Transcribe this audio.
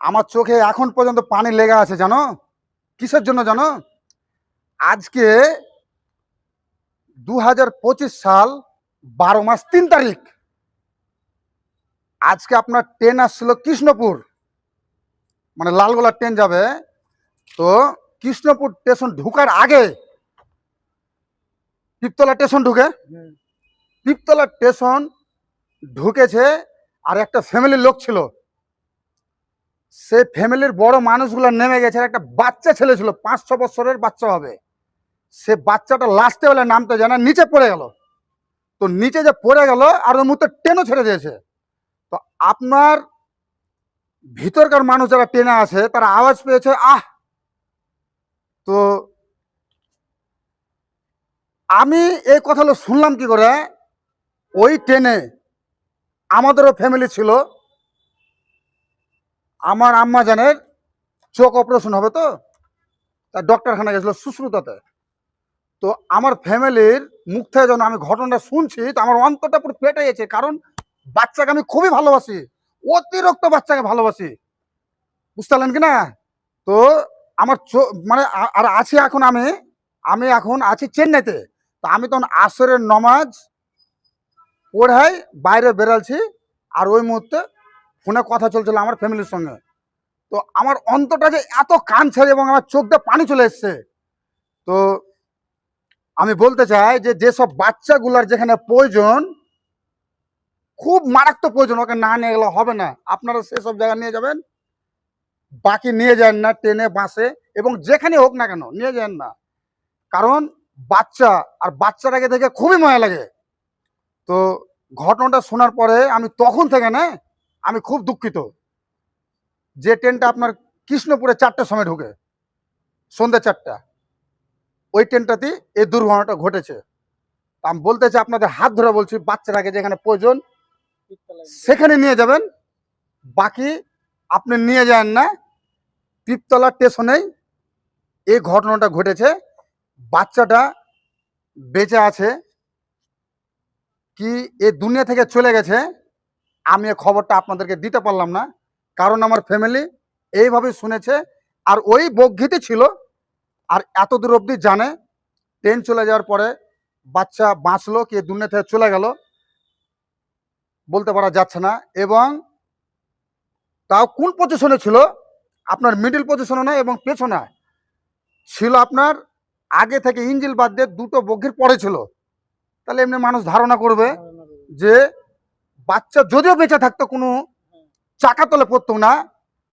আমার চোখে এখন পর্যন্ত পানি লেগে আছে, জানো কিসের জন্য জানো? আজকে 2025 সাল 12 মাস 3 তারিখ। আজকে আপনার ট্রেন আসছিল কৃষ্ণপুর, মানে লালগোলা ট্রেন যাবে। তো কৃষ্ণপুর স্টেশন ঢুকার আগে পিপতলা স্টেশন পিপতলা স্টেশন ঢুকেছে। আর একটা ফ্যামিলির লোক ছিল, সে ফ্যামিলির বড় মানুষগুলো নেমে গেছে। একটা বাচ্চা ছেলে ছিল, 5-6 বছরের বাচ্চা হবে। সে বাচ্চাটা লাস্টে বেলা নামতে জানা নিচে পড়ে গেল। তো নিচে যে পড়ে গেল আর ওর মুহূর্তে ট্রেনও ছেড়ে দিয়েছে। তো আপনার ভিতরকার মানুষ যারা ট্রেনে আছে তারা আওয়াজ পেয়েছে আহ। তো আমি এই কথাগুলো শুনলাম কি করে, ওই ট্রেনে আমাদেরও ফ্যামিলি ছিল। আমার আম্মা জানের চোখ অপারেশন হবে, তো তার ডক্টরখানা গেছিল সুশ্রুতাতে। তো আমার ফ্যামিলির মুখ থেকে যখন আমি ঘটনাটা শুনছি, তো আমার অন্তরটা পুরো পেটে গেছে। কারণ বাচ্চাকে আমি খুবই ভালোবাসি, অতিরিক্ত বাচ্চাকে ভালোবাসি, বুঝতে পারলেন কিনা? তো আমার মানে আর আছি এখন আমি এখন আছি চেন্নাইতে। তো আমি তখন আসরের নমাজ পড়াই বাইরে বেরালছি, আর ওই মুহূর্তে ফোনে কথা চলছিল আমার ফ্যামিলির সঙ্গে। তো আমার অন্তরটা যে এত কাঁদছে এবং আমার চোখ দিয়ে পানি চলে এসছে। তো আমি বলতে চাই যে যেসব বাচ্চাগুলার যেখানে প্রয়োজন, খুব মারাত্মক প্রয়োজন, ওকে না নিয়ে গেলে হবে না। আপনারা সেসব জায়গায় নিয়ে যাবেন, বাকি নিয়ে যান না ট্রেনে বাসে, এবং যেখানে হোক না কেন নিয়ে যান না। কারণ বাচ্চা আর বাচ্চাটাকে দেখে খুবই মায়া লাগে। তো ঘটনাটা শোনার পরে আমি তখন থেকে না আমি খুব দুঃখিত যে ট্রেনটা আপনার কৃষ্ণপুরে 4টার সময় ঢুকে, সন্ধ্যে 4টা, ওই ট্রেনটাতেই এই দুর্ঘটনাটা ঘটেছে। আমি বলতে চাই আপনাদের হাত ধরে বলছি, বাচ্চাটাকে যেখানে প্রয়োজন সেখানে নিয়ে যাবেন, বাকি আপনি নিয়ে যান না। পিপতলা স্টেশনেই এই ঘটনাটা ঘটেছে। বাচ্চাটা বেঁচে আছে কি এই দুনিয়া থেকে চলে গেছে, আমি এই খবরটা আপনাদেরকে দিতে পারলাম না, কারণ আমার ফ্যামিলি এইভাবে শুনেছে। আর ওই বগিতে ছিল, আর এত দূর অবধি জানে ট্রেন চলে যাওয়ার পরে বাচ্চা বাঁচলো কি এই দুনিয়া থেকে চলে গেল বলতে পারা যাচ্ছে না। এবং তাও কোন পজিশনে ছিল, আপনার মিডল পজিশনে না এবং পেছনে ছিল, আপনার আগে থেকে ইঞ্জিল বাদ দিয়ে দুটো বগির পরে ছিল। তাহলে এমনি মানুষ ধারণা করবে যে বাচ্চা যদিও বেঁচে থাকতো কোনো চাকা তলে পড়তো না,